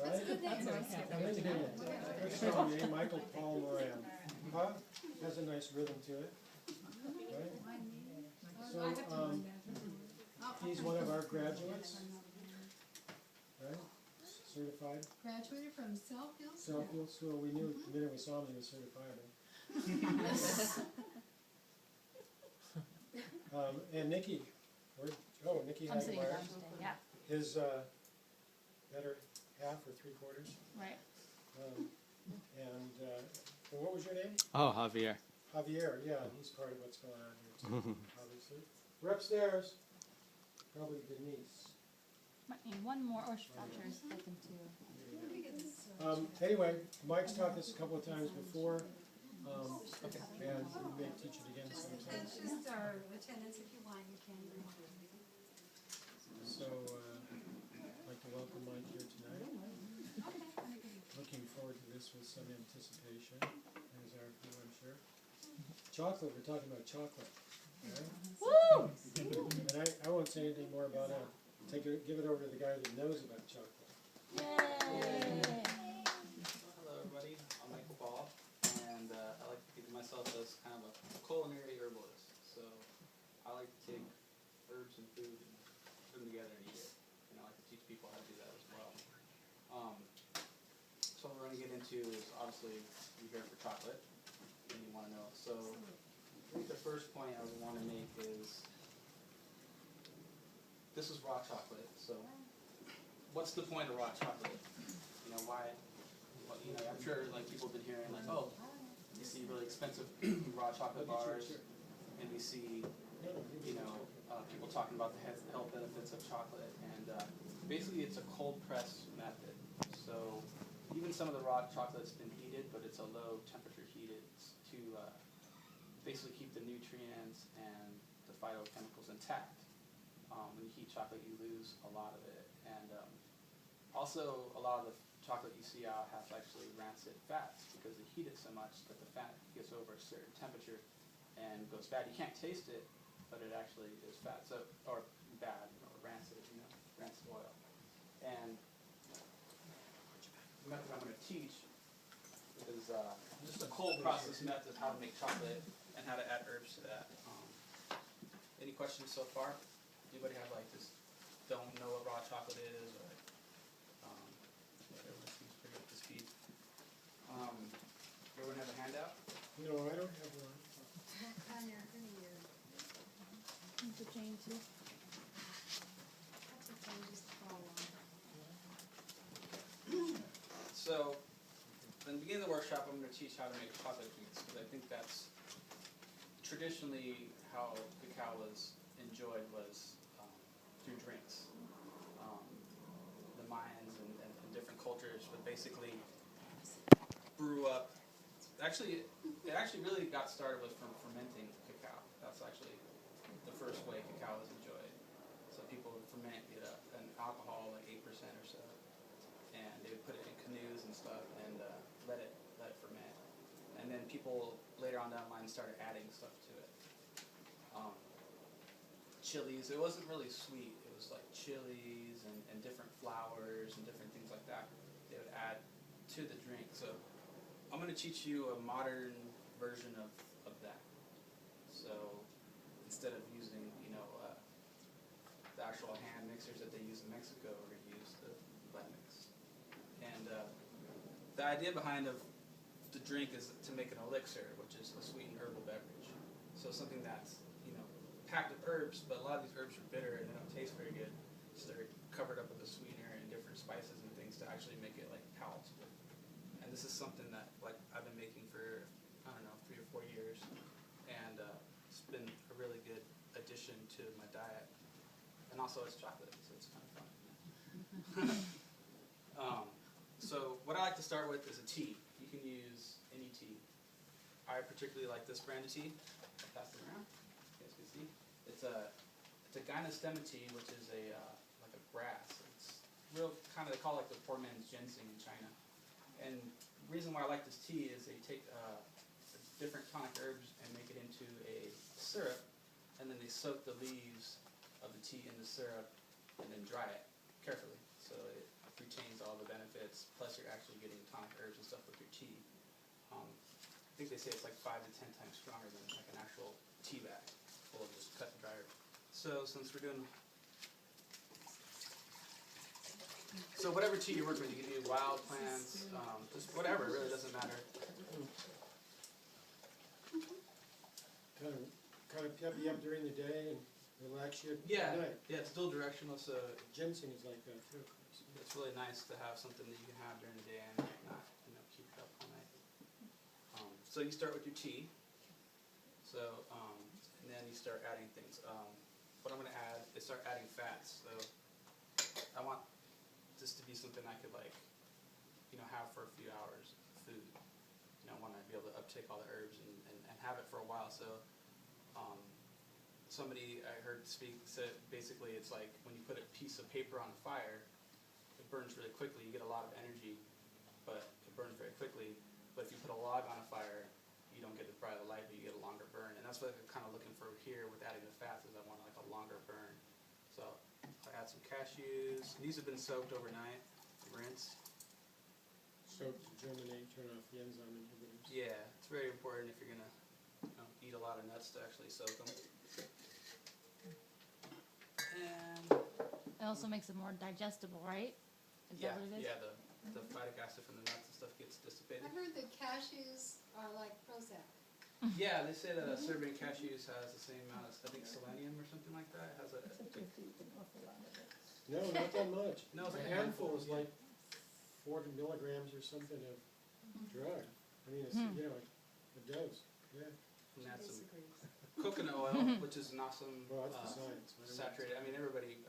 That's a good name. What's your name? Michael Paul Moran. Huh? Has a nice rhythm to it. Right? So, he's one of our graduates. Right? Certified. Graduated from Southfield. Southfield School. We knew the minute we saw him he was certifiable. And Nikki. Nikki I'm sitting Hagemeyer. down today, yeah. His better half or three-quarters. Right. And what was your name? Oh, Javier. Javier, yeah, he's part of what's going on here too, obviously. We're upstairs. Probably Denise. Might need one more, or structures open too. Anyway, Mike's taught this a couple of times before, and we may teach it again sometime. It's just our attendance. If you want, you can. So, I'd like to welcome Mike here tonight. Looking forward to this with some anticipation, as are you, I'm sure. Chocolate, we're talking about chocolate. Right? Woo! And I won't say anything more about it. Give it over to the guy that knows about chocolate. Yay! Hello everybody, I'm Michael Paul, and I like to think of myself as kind of a culinary herbalist. So I like to take herbs and food and put them together and eat it. And I like to teach people how to do that as well. So what we're going to get into is obviously you're here for chocolate, and you want to know. So I think the first point I would want to make is this is raw chocolate. So what's the point of raw chocolate? You know, why? Well, you know, I'm sure like people have been hearing like, oh, you see really expensive raw chocolate bars, and we see, you know, people talking about the health benefits of chocolate, and basically it's a cold press method. So even some of the raw chocolate's been heated, but it's a low temperature heated to basically keep the nutrients and the phytochemicals intact. When you heat chocolate, you lose a lot of it, and also a lot of the chocolate you see out has actually rancid fats because they heat it so much that the fat gets over a certain temperature and goes bad. You can't taste it, but it actually is fat, so or bad, or rancid, rancid oil. And the method I'm going to teach is just a cold process method of how to make chocolate and how to add herbs to that. Any questions so far? Anybody have like this? Don't know what raw chocolate is, or everyone seems pretty up to speed. Everyone have a handout? No, I don't have one. To Jane too. So, in the beginning of the workshop, I'm going to teach how to make chocolate drinks, because I think that's traditionally how cacao was enjoyed, was through drinks. The Mayans and different cultures would basically brew up. Actually, it actually really got started with from fermenting cacao. That's actually the first way cacao was enjoyed. So people would ferment, get an alcohol like 8% or so, and they would put it in canoes and stuff and let it ferment. And then people later on down the line started adding stuff to it. Chilies, it wasn't really sweet. It was like chilies and different flours and different things like that they would add to the drink. So I'm going to teach you a modern version of that. So instead of using, the actual hand mixers that they use in Mexico, we're going to use the blend mix. And the idea behind the drink is to make an elixir, which is a sweetened herbal beverage. So something that's, packed with herbs, but a lot of these herbs are bitter and they don't taste very good. So they're covered up with a sweetener and different spices and things to actually make it like palatable. And this is something that I've been making for, 3 or 4 years, and it's been a really good addition to my diet. And also it's chocolate, so it's kind of fun. So what I like to start with is a tea. You can use any tea. I particularly like this brand of tea. I'll pass it around. You guys can see. It's a gynostemma tea, which is like a grass. It's real kind of, they call it like the poor man's ginseng in China. And the reason why I like this tea is they take different tonic herbs and make it into a syrup, and then they soak the leaves of the tea in the syrup and then dry it carefully so it retains all the benefits benefits, plus you're actually getting tonic herbs and stuff with your tea. I think they say it's like 5 to 10 times stronger than like an actual tea bag full of just cut and dry herbs. So since we're doing, so whatever tea you're working with, you can do wild plants, just whatever, it really doesn't matter. Kind of pep you up during the day and relax you Yeah, at night. yeah, it's dual directional, so Ginseng is like that too. it's really nice to have something that you can have during the day and not, keep it up all night. So you start with your tea. So, and then you start adding things. What I'm going to add is start adding fats. So I want this to be something I could have for a few hours of food. I want to be able to uptake all the herbs and have it for a while. So somebody I heard speak said basically it's like when you put a piece of paper on a fire, it burns really quickly. You get a lot of energy, but it burns very quickly. But if you put a log on a fire, you don't get the bright light, but you get a longer burn. And that's what I'm kind of looking for here with adding the fats, is I want like a longer burn. So I add some cashews. These have been soaked overnight, rinsed. Soak to germinate, turn off the enzyme inhibitors. Yeah, it's very important if you're gonna eat a lot of nuts to actually soak them. And It also makes it more digestible, right? Is that what it is? yeah, the phytic acid from the nuts and stuff gets dissipated. I heard that cashews are like Prozac. Yeah, they say that a serving of cashews has the same amount of, I think, selenium or something like that. It has No, not that much. No, it's like a handful is like 40 milligrams or something of drug. I mean, it's, a dose. Yeah. And that's some coconut oil, which is an awesome Well, that's the science. saturated. I mean, everybody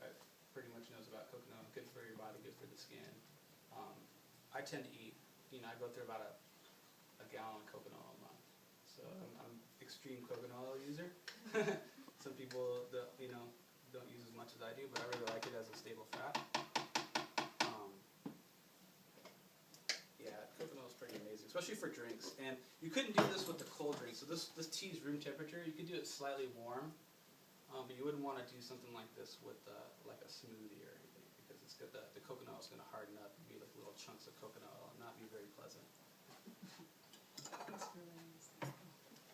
pretty much knows about coconut. Good for your body, good for the skin. I tend to eat, I go through about a gallon of coconut oil a month. So I'm extreme coconut oil user. Some people, don't use as much as I do, but I really like it as a stable fat. Yeah, coconut oil is pretty amazing, especially for drinks. And you couldn't do this with the cold drink. So this tea is room temperature. You could do it slightly warm, but you wouldn't want to do something like this with like a smoothie or anything, because it's good. The coconut oil is going to harden up and be like little chunks of coconut oil and not be very pleasant. That's really nice.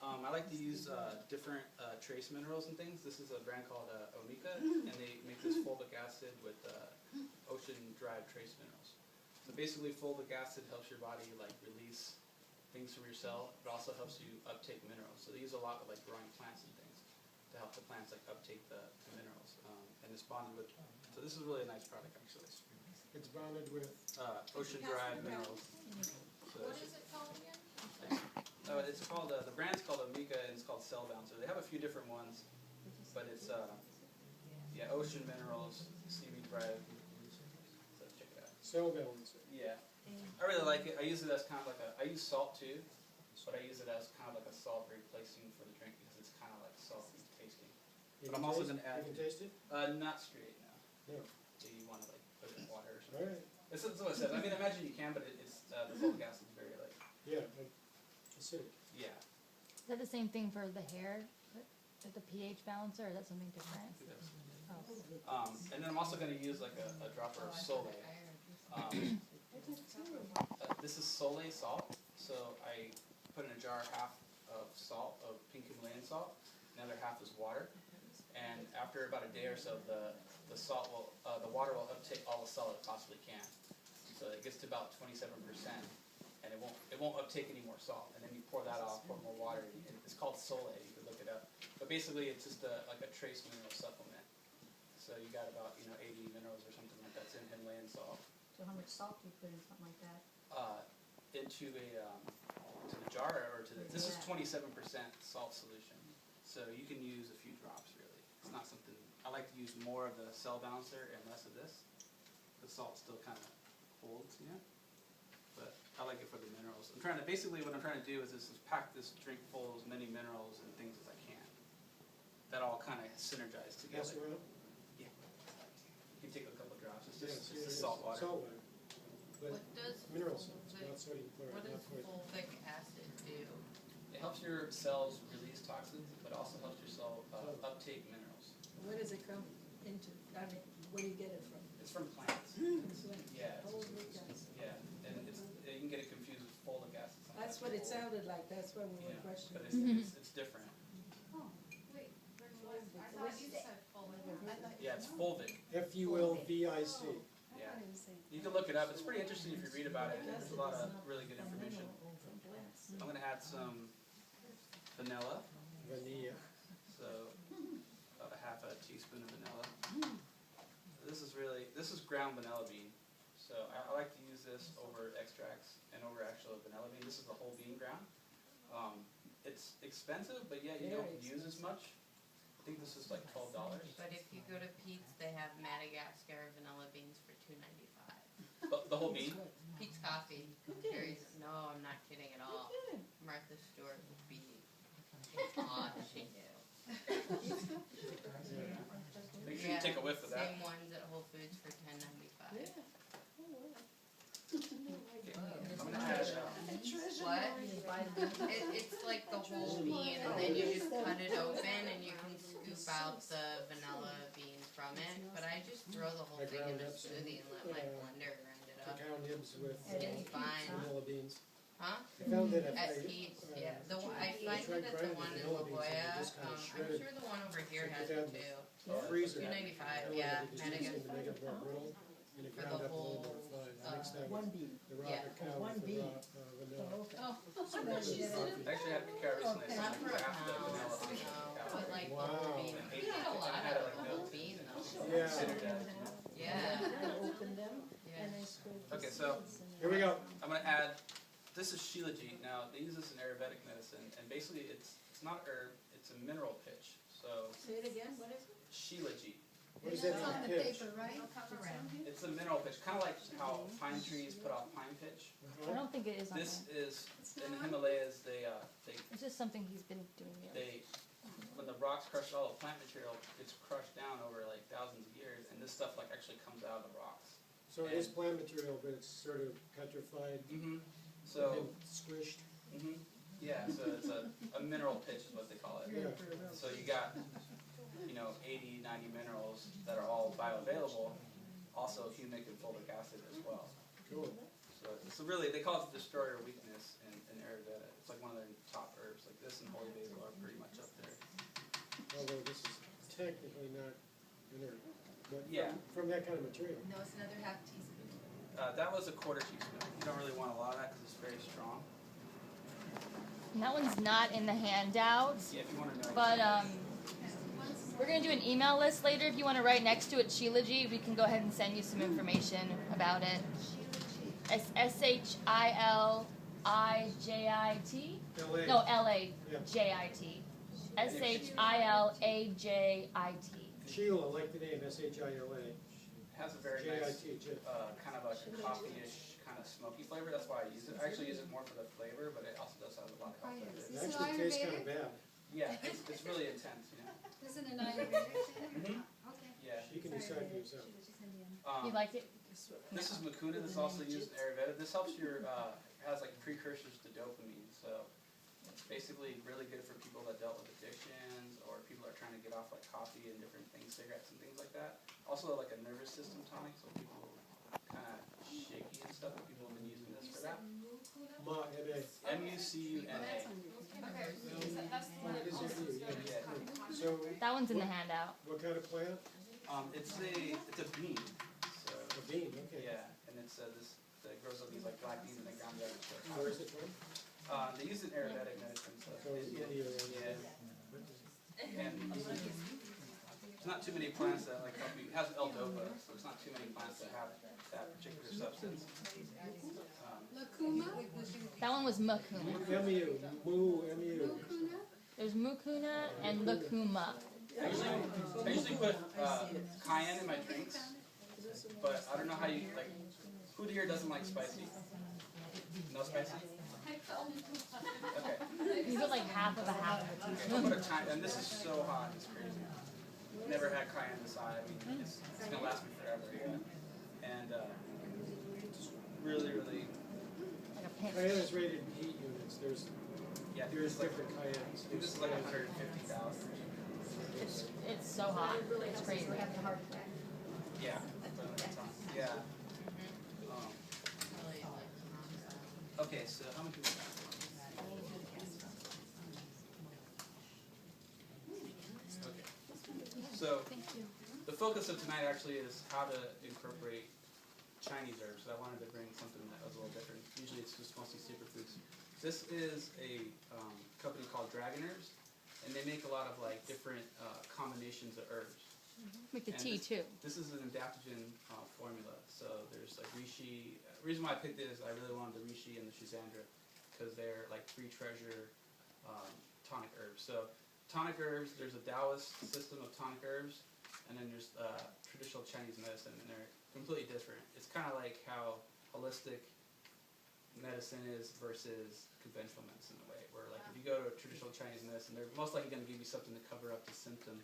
I like to use different trace minerals and things. This is a brand called Omega, and they make this fulvic acid with ocean-dried trace minerals. So basically, fulvic acid helps your body release things from your cell, but also helps you uptake minerals. So they use a lot with growing plants and things to help the plants uptake the minerals. And it's bonded with. So this is really a nice product, actually. It's bonded with Ocean-dried minerals. So What is it called again? it's called, the brand's called Omega, and it's called Cell Bouncer. They have a few different ones, but it's, ocean minerals, seaweed bread. So check it out. cell balancer. Yeah. I really like it. I use it as kind of I use salt too, but I use it as kind of like a salt replacing for the drink because it's kind of like salty tasting. But I'm also going to add. You can taste it? Not straight, no. No. So you want to put it in water or All something. right. That's what it says. I mean, imagine you can, but it's the fulvic acid is very Yeah, acidic. yeah. Is that the same thing for the hair, with the pH balancer, or is that something different? It is. Oh. And then I'm also going to use a dropper of Soleil. This is Soleil salt. So I put in a jar half of salt, of pink Himalayan salt. Another half is water. And after about a day or so, the water will uptake all the salt it possibly can. So it gets to about 27%, and it won't uptake any more salt. And then you pour that off, pour more water. And it's called Soleil. You can look it up. But basically, it's just like a trace mineral supplement. So you got about 80 minerals or something like that's in Himalayan salt. So how much salt do you put in something like that? Into to the jar or to the. This is 27% salt solution. So you can use a few drops really. It's not something. I like to use more of the cell balancer and less of this. The salt still kind of holds, but I like it for the minerals. Basically what I'm trying to do is pack this drink full of as many minerals and things as I can. That all kind of synergize together. Pass it around? Yeah. You can take a couple drops. It's Yes, just yes, salt water. Salt water. But What does mineral salts, not sodium what chloride, does not poison. fulvic acid do? It helps your cells release toxins, but also helps your cell uptake minerals. Where does it come into, where do you get it from? It's from plants. Yeah. Holy cow. Yeah. That's what it sounded like, that's why we were Yeah, questioning. but it's different. Oh, wait, I thought you said full. I thought you Yeah, it's Fulvic. FULVIC. I Yeah. thought it was saying. You can look it up. It's pretty interesting if you read about it. There's a lot of really good information. I'm gonna add some vanilla. Vanilla. So about a half a teaspoon of vanilla. This is ground vanilla bean. So I like to use this over extracts and over actual vanilla bean. This is the whole bean ground. It's expensive, but yet you don't use as much. I think this is like $12. But if you go to Pete's, they have Madagascar vanilla beans for $2.95. The whole bean? Pete's Coffee carries. No, I'm not kidding at all. Martha Stewart would be odd if she knew. Make sure you take a whiff of that. Same ones at Whole Foods for $10.95. Okay, I'm gonna add What? It's like the whole bean, and then you just cut it open, and you can scoop out the vanilla beans from it. But I just throw the whole thing in a smoothie and let my blender grind it up. Cacao nibs with It's fine. vanilla beans. Huh? I found that if At I Pete's, yeah. I find it at the one in La Jolla. I'm sure the one over here has it too. freezer. $2.95, yeah. To make it more brittle, and it For ground the up a little more whole, fine. Mix that One with bean. the raw Yeah. cacao One with the bean. raw vanilla. Oh, I actually had cacao recently. Not So for a half the pound, vanilla no, cacao. but like the Wow. whole bean. And You get a lot I had it of like the whole milk. bean though. Yeah. Considered that. Yeah, I opened them yeah. and I scraped. Okay, so Here we go. I'm gonna add. This is Shilajit. Now they use this in Ayurvedic medicine, and basically it's not herb. It's a mineral pitch. So Say it again, what is it? Shilajit. What is that's that on the pitch? paper, right? It's a mineral pitch, kind of like how pine trees put off pine pitch. I don't think it is on there. This is in the Himalayas. They It's just something he's been doing. when the rocks crush all the plant material, it's crushed down over like thousands of years, and this stuff like actually comes out of the rocks. So it is plant material, but it's sort of petrified Mm-hmm. So, and squished. yeah, so it's a mineral pitch is what they call it. Yeah. So you got, 80, 90 minerals that are all bioavailable, also humic and fulvic acid as well. Cool. So really, they call it the destroyer of weakness in Ayurveda. It's like one of their top herbs. Like this and holy basil are pretty much up there. Although this is technically not inert, but Yeah. from that kind of material. No, it's another half teaspoon. That was a quarter teaspoon. You don't really want a lot of that because it's very strong. And that one's not in the handout, Yeah, if you want to know. but we're gonna do an email list later. If you want to write next to it Shilajit, we can go ahead and send you some information about it. SHILIJIT. LA. No, LAJIT. SHILAJIT. Sheila, like the name, S-H-I-L-A. It has a very nice, J-I-T. kind of like a coffee-ish, kind of smoky flavor. That's why I use it. I actually use it more for the flavor, but it also does have a lot of health benefits. It actually tastes kind of bad. Yeah, it's really intense, Isn't it Ayurvedic? Mhm. Okay. Yeah. You can decide for yourself. You liked it? This is Mukunda. This is also used in Ayurveda. This helps has like precursors to dopamine. So it's basically really good for people that dealt with addictions or people that are trying to get off like coffee and different things, cigarettes and things like that. Also like a nervous system tonic, so people kind of shaky and stuff. People have been using this for that. Ma, M-A. M-U-C-U-N-A. It is M-U, yeah. So, That one's in the handout. what kind of plant? It's a bean. So A bean, okay. yeah, and it's this that grows up these like black beans and they ground it up. Where is it from? They use it in Ayurvedic medicine. So So it's India. yeah. And there's not too many plants that like help you. It has L-dopa, so it's not too many plants that have that particular substance. Lacuma? That one was Mukuna. M-U, Mu, M-U. Lacuna? There's Mukuna and Lacuma. I usually put cayenne in my drinks, but I don't know how you like. Who here doesn't like spicy? No spicy? Okay. You put like half of a Okay, I'll teaspoon. put a time, and this is so hot, it's crazy. Never had cayenne this high. I mean, it's gonna last me forever. Yeah. And really, really, Like a pinch. Cayenne is rated in heat units. There's yeah. there's like, different cayennes. this is like 150,000. It's so hot. It's crazy. Yeah. Yeah. Okay, so how many do we got? So Thank you. the focus of tonight actually is how to incorporate Chinese herbs. I wanted to bring something that was a little different. Usually it's just mostly superfoods. This is a company called Dragon Herbs, and they make a lot of like different combinations of herbs. Make the And tea too. This is an adaptogen formula. So there's like reishi. The reason why I picked it is I really wanted the reishi and the schizandra because they're like three treasure tonic herbs. So tonic herbs, there's a Taoist system of tonic herbs, and then there's traditional Chinese medicine, and they're completely different. It's kind of like how holistic medicine is versus conventional medicine in a way, where like if you go to a traditional Chinese medicine, they're most likely going to give you something to cover up the symptom,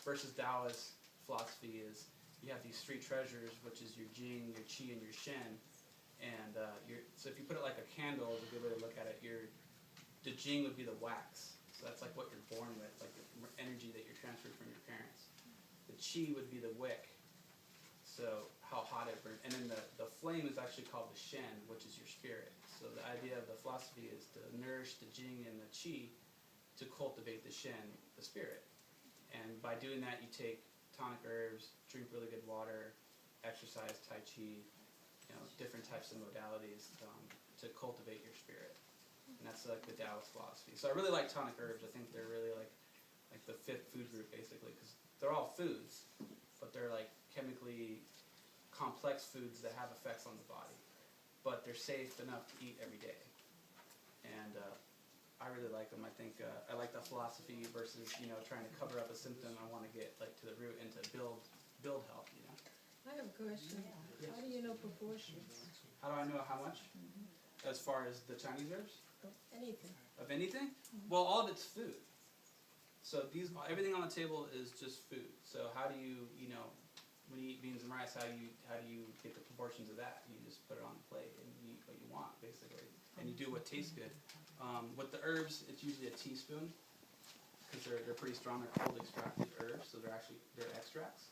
versus Taoist philosophy is you have these three treasures, which is your Jing, your Qi, and your Shen, and so if you put it like a candle, is a good way to look at it. The Jing would be the wax, so that's like what you're born with, like the energy that you're transferred from your parents. The Qi would be the wick, so how hot it burns, and then the flame is actually called the Shen, which is your spirit. So the idea of the philosophy is to nourish the Jing and the Qi to cultivate the Shen, the spirit. And by doing that, you take tonic herbs, drink really good water, exercise, Tai Chi, different types of modalities to cultivate your spirit. And that's like the Taoist philosophy. So I really like tonic herbs. I think they're really like the fifth food group, basically, because they're all foods, but they're like chemically complex foods that have effects on the body. But they're safe enough to eat every day. And I really like them. I think I like the philosophy versus trying to cover up a symptom. I want to get like to the root and to build health. I have a question. How do you know proportions? How do I know how much? As far as the Chinese herbs? Of anything? Of anything? Well, all of it's food. So everything on the table is just food. So how do you when you eat beans and rice, how do you get the proportions of that? You just put it on the plate and you eat what you want, basically, and you do what tastes good. With the herbs, it's usually a teaspoon because they're pretty strong. They're cold extracted herbs, so they're extracts.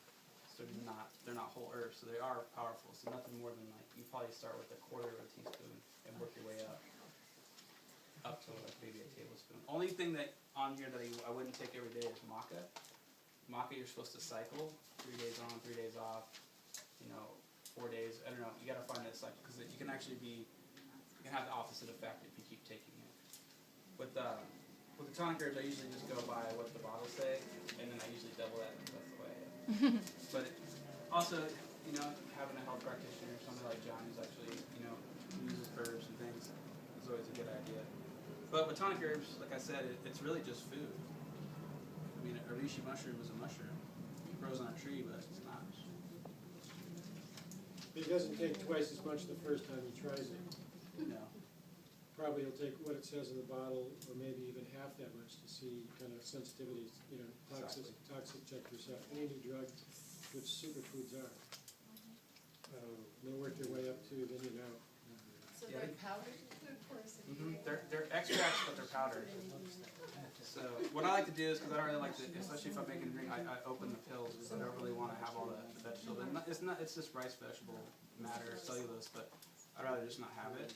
So they're not whole herbs, so they are powerful. So nothing more than like you probably start with a quarter of a teaspoon and work your way up to like maybe a tablespoon. Only thing that on here that I wouldn't take every day is maca. Maca, you're supposed to cycle 3 days on, 3 days off. 4 days. I don't know. You got to find that cycle because you can actually you can have the opposite effect if you keep taking it. With the tonic herbs, I usually just go by what the bottles say, and then I usually double that. That's the way. But also, having a health practitioner, somebody like John, who's actually uses herbs and things, is always a good idea. But with tonic herbs, like I said, it's really just food. I mean, a reishi mushroom is a mushroom. It grows on a tree, but it's not. He doesn't take twice as much the first time he tries it. No. Probably he'll take what it says in the bottle, or maybe even half that much to see kind of sensitivities, toxic check yourself. Any new drug, which superfoods are. They'll work their way up to, then you know. So Yeah, they're powdered food person. They're extracts, but they're powdered. So what I like to do is, because I don't really like to, especially if I'm making a drink, I open the pills because I don't really want to have all the vegetables. It's just rice, vegetable matter, cellulose, but I'd rather just not have it.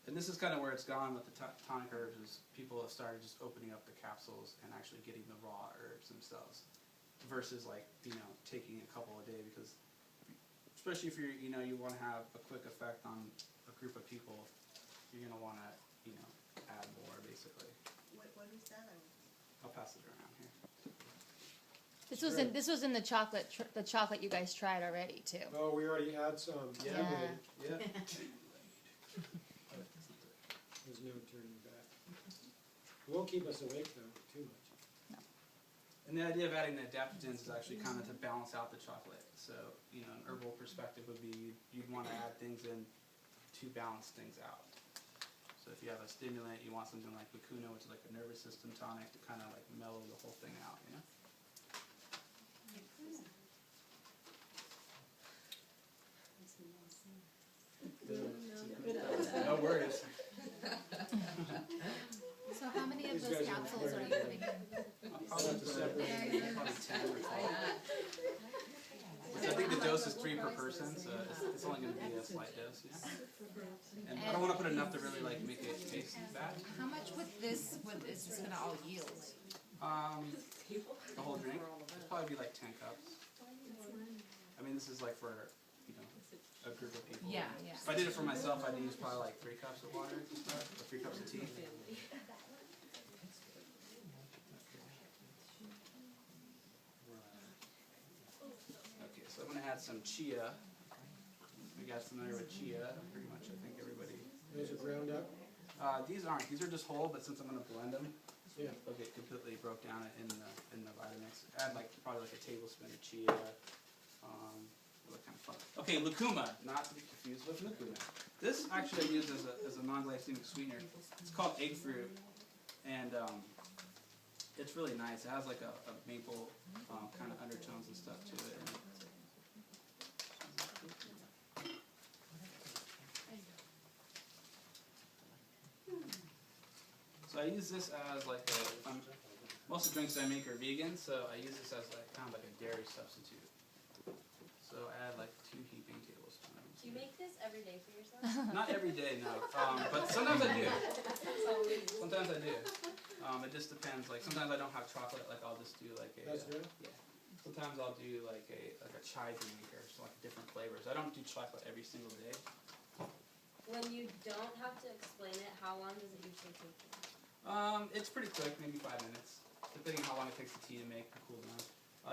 And this is kind of where it's gone with the tonic herbs, is people have started just opening up the capsules and actually getting the raw herbs themselves, versus like taking a couple a day, because especially if you want to have a quick effect on a group of people, you're gonna want to add more basically. What is that? I'll pass it around here. This was in the chocolate you guys tried already too. Oh, we already had some. Yeah. Yeah. There's no turning back. It won't keep us awake though, too much. And the idea of adding the adaptogens is actually kind of to balance out the chocolate. So, an herbal perspective would be you'd want to add things in to balance things out. So if you have a stimulant, you want something like Vicuna, which is like a nervous system tonic, to kind of like mellow the whole thing out, No worries. So how many of These those guys are capsules are you very- putting in? I'll have to separate probably 10 or 12. So I think the dose is 3 per person, so it's only going to be a slight dose, And I don't want to put enough to really like make it taste bad. How much with this is this gonna all yield? The whole drink? It'd probably be like 10 cups. I mean, this is like for, you know, a group of people. Yeah. If I did it for myself, I'd use probably like 3 cups of water to start, or 3 cups of tea. Okay, so I'm going to add some chia. You guys familiar with chia? Pretty much, I think everybody. Those are ground up? These aren't. These are just whole, but since I'm going to blend them, Yeah. they'll get completely broke down in the Vitamix. Add like probably like a tablespoon of chia. What kind of fun. Okay, lucuma, not to be confused with lucuma. This actually I use as a non-glycemic sweetener. It's called egg fruit, and it's really nice. It has like a maple kind of undertones and stuff to it. So I use this as like most of the drinks I make are vegan, so I use this as like kind of like a dairy substitute. So I add like 2 heaping tablespoons. Do you make this every day for yourself? Not every day, no. But sometimes I do. Sometimes I do. It just depends. Like sometimes I don't have chocolate. Like I'll just do like a. That's good? Yeah. Sometimes I'll do like a chai drink or so like different flavors. I don't do chocolate every single day. When you don't have to explain it, how long does it usually take you? It's pretty quick, maybe 5 minutes, depending on how long it takes the tea to make and cool down.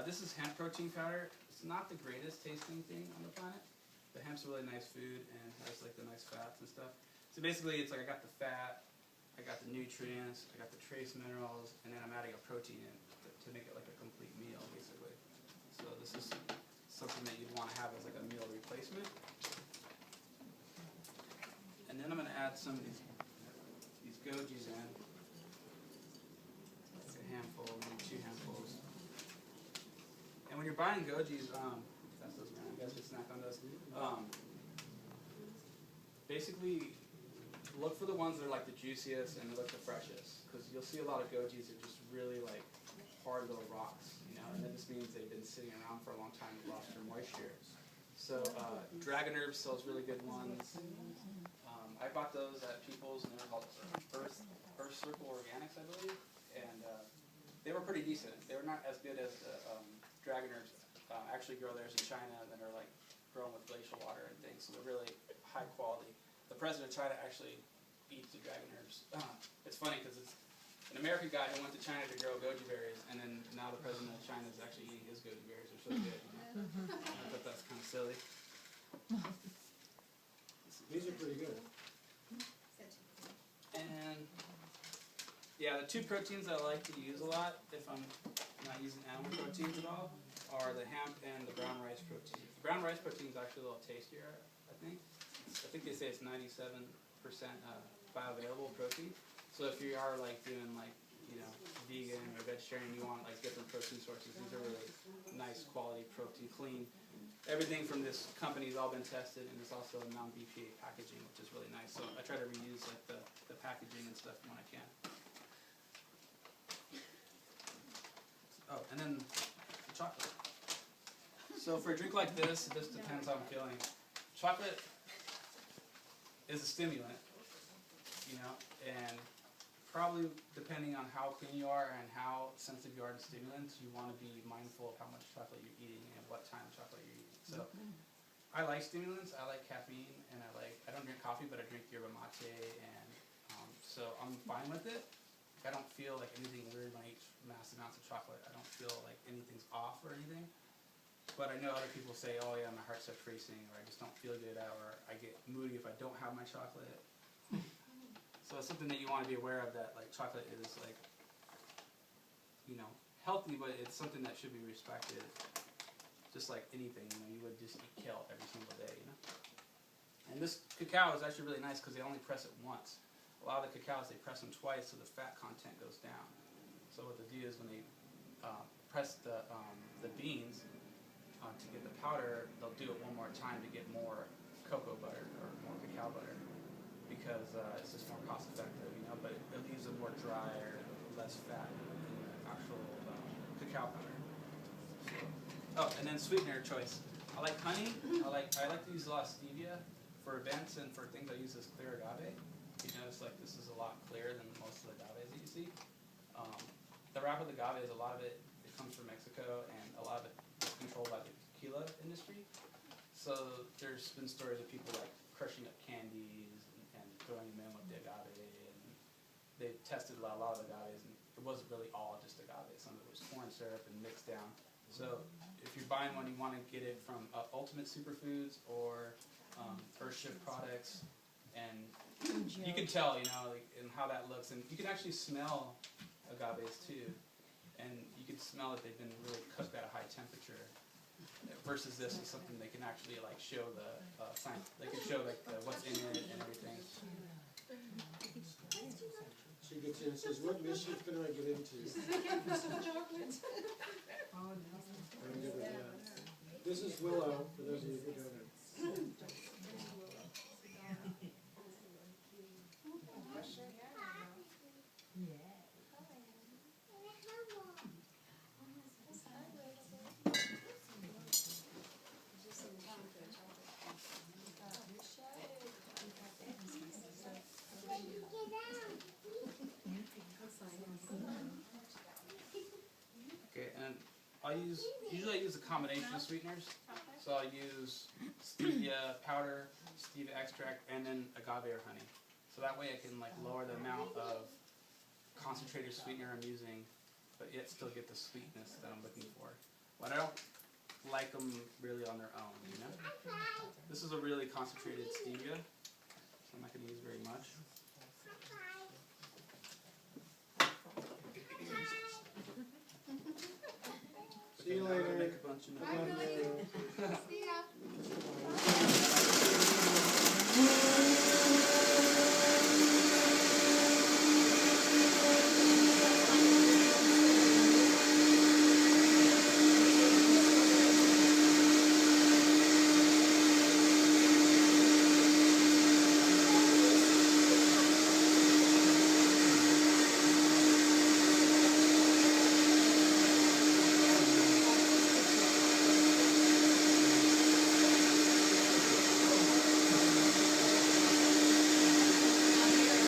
This is hemp protein powder. It's not the greatest tasting thing on the planet, but hemp's a really nice food and has like the nice fats and stuff. So basically, it's like I got the fat, I got the nutrients, I got the trace minerals, and then I'm adding a protein in to make it like a complete meal, basically. So this is something that you'd want to have as like a meal replacement. And then I'm going to add some of these gojis in. Like a handful, maybe 2 handfuls. And when you're buying gojis, that's those around. You guys can snack on those. Basically, look for the ones that are like the juiciest and they look the freshest, because you'll see a lot of gojis that are just really like hard little rocks, you know, and that just means they've been sitting around for a long time and lost their moisture. So Dragon Herbs sells really good ones. I bought those at People's, and they're called Earth Circle Organics, I believe, and they were pretty decent. They were not as good as the Dragon Herbs. Actually grow theirs in China that are like grown with glacial water and things, so they're really high quality. The president of China actually eats the Dragon Herbs. It's funny because it's an American guy who went to China to grow goji berries, and then now the president of China is actually eating his goji berries. They're so good. You know? I thought that's kind of silly. These are pretty good. And yeah, the 2 proteins that I like to use a lot, if I'm not using animal proteins at all, are the hemp and the brown rice protein. The brown rice protein is actually a little tastier, I think. I think they say it's 97% bioavailable protein. So if you are like doing like, you know, vegan or vegetarian, you want like different protein sources, these are really nice quality protein, clean. Everything from this company has all been tested, and it's also non-BPA packaging, which is really nice. So I try to reuse like the packaging and stuff when I can. Oh, and then the chocolate. So for a drink like this, it just depends how I'm feeling. Chocolate is a stimulant, you know, and probably depending on how clean you are and how sensitive you are to stimulants, you want to be mindful of how much chocolate you're eating and what time of chocolate you're eating. So I like stimulants, I like caffeine, and I don't drink coffee, but I drink yerba mate, and so I'm fine with it. I don't feel like anything weird when I eat massive amounts of chocolate. I don't feel like anything's off or anything. But I know other people say, oh yeah, my heart starts racing, or I just don't feel good, or I get moody if I don't have my chocolate. So it's something that you want to be aware of, that like chocolate is like, you know, healthy, but it's something that should be respected. Just like anything, you know, you would just eat kale every single day, you know. And this cacao is actually really nice because they only press it once. A lot of the cacaos, they press them twice, so the fat content goes down. So what they do is when they press the beans to get the powder, they'll do it one more time to get more cocoa butter or more cacao butter, because it's just more cost effective, you know, but it leaves them more dry or less fat than the actual cacao powder. So, oh, and then sweetener choice. I like honey. I like to use a lot of stevia for events, and for things I use this clear agave. You notice like this is a lot clearer than most of the agaves that you see. the wrapper agave is a lot of it comes from Mexico, and a lot of it is controlled by the tequila industry. So there's been stories of people like crushing up candies and throwing them in with the agave, and they tested a lot of agaves, and it wasn't really all just agave. Some of it was corn syrup and mixed down. So if you're buying one, you want to get it from Ultimate Superfoods or First Shift Products, and you can tell, you know, like, and how that looks, and you can actually smell agaves too, and you can smell that they've been really cooked at a high temperature. Versus this is something they can actually like show the science. They can show like what's in it and everything. She gets in and says, "What mischief can I get into?" This is Willow, for those of you who don't know. Okay, and usually I use a combination of sweeteners. So I'll use stevia powder, stevia extract, and then agave or honey. So that way I can like lower the amount of concentrated sweetener I'm using, but yet still get the sweetness that I'm looking for. But I don't like them really on their own, you know? This is a really concentrated stevia, so I'm not going to use very much. See you later. Make a bunch of Bye.